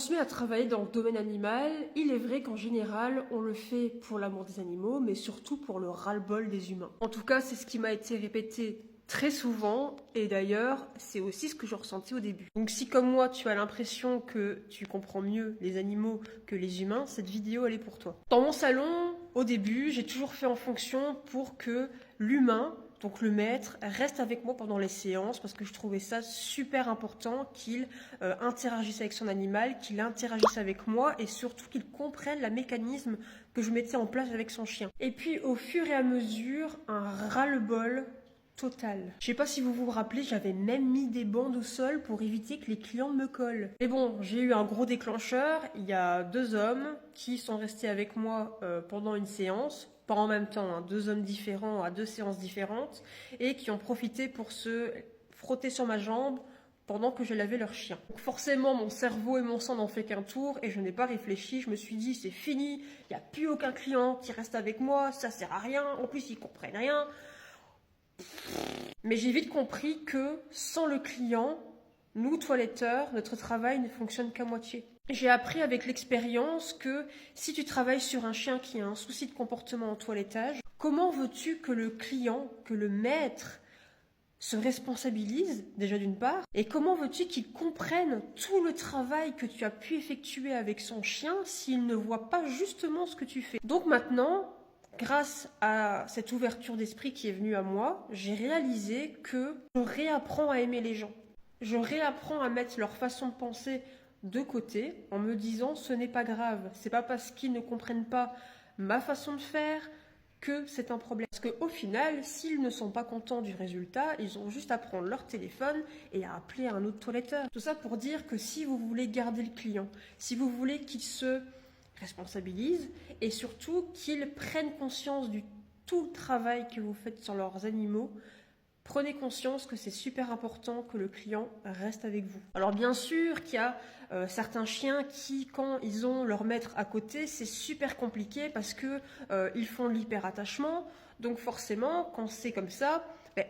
On se met à travailler dans le domaine animal, il est vrai qu'en général, on le fait pour l'amour des animaux, mais surtout pour le ras-le-bol des humains. En tout cas, c'est ce qui m'a été répété très souvent, et d'ailleurs, c'est aussi ce que je ressentais au début. Donc si comme moi, tu as l'impression que tu comprends mieux les animaux que les humains, cette vidéo, elle est pour toi. Dans mon salon, au début, j'ai toujours fait en fonction pour que l'humain, donc le maître, reste avec moi pendant les séances parce que je trouvais ça super important qu'il interagisse avec son animal, qu'il interagisse avec moi et surtout qu'il comprenne le mécanisme que je mettais en place avec son chien. Et puis au fur et à mesure, un ras-le-bol total. Je sais pas si vous vous rappelez, j'avais même mis des bandes au sol pour éviter que les clients me collent. Mais bon, j'ai eu un gros déclencheur. Il y a 2 hommes qui sont restés avec moi pendant une séance. Pas en même temps, hein, 2 hommes différents à 2 séances différentes, et qui ont profité pour se frotter sur ma jambe pendant que je lavais leur chien. Donc forcément, mon cerveau et mon sang n'ont fait qu'un tour, et je n'ai pas réfléchi, je me suis dit, c'est fini, il n'y a plus aucun client qui reste avec moi, ça sert à rien, en plus ils comprennent rien. Mais j'ai vite compris que sans le client, nous, toiletteurs, notre travail ne fonctionne qu'à moitié. J'ai appris avec l'expérience que si tu travailles sur un chien qui a un souci de comportement en toilettage, comment veux-tu que le client, que le maître se responsabilise, déjà d'une part, et comment veux-tu qu'il comprenne tout le travail que tu as pu effectuer avec son chien s'il ne voit pas justement ce que tu fais. Donc maintenant, grâce à cette ouverture d'esprit qui est venue à moi, j'ai réalisé que je réapprends à aimer les gens. Je réapprends à mettre leur façon de penser de côté en me disant ce n'est pas grave, c'est pas parce qu'ils ne comprennent pas ma façon de faire que c'est un problème. Parce qu'au final, s'ils ne sont pas contents du résultat, ils ont juste à prendre leur téléphone et à appeler un autre toiletteur. Tout ça pour dire que si vous voulez garder le client, si vous voulez qu'il se responsabilise et surtout qu'ils prennent conscience du tout le travail que vous faites sur leurs animaux, prenez conscience que c'est super important que le client reste avec vous. Alors bien sûr qu'il y a certains chiens qui, quand ils ont leur maître à côté, c'est super compliqué parce que ils font l'hyperattachement. Donc forcément, quand c'est comme ça,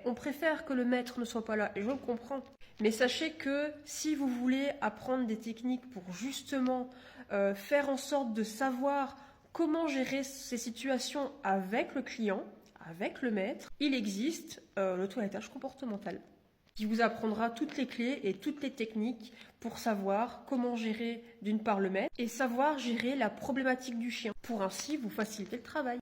on préfère que le maître ne soit pas là. Et je le comprends. Mais sachez que si vous voulez apprendre des techniques pour justement faire en sorte de savoir comment gérer ces situations avec le client, avec le maître, il existe le toilettage comportemental qui vous apprendra toutes les clés et toutes les techniques pour savoir comment gérer d'une part le maître et savoir gérer la problématique du chien pour ainsi vous faciliter le travail.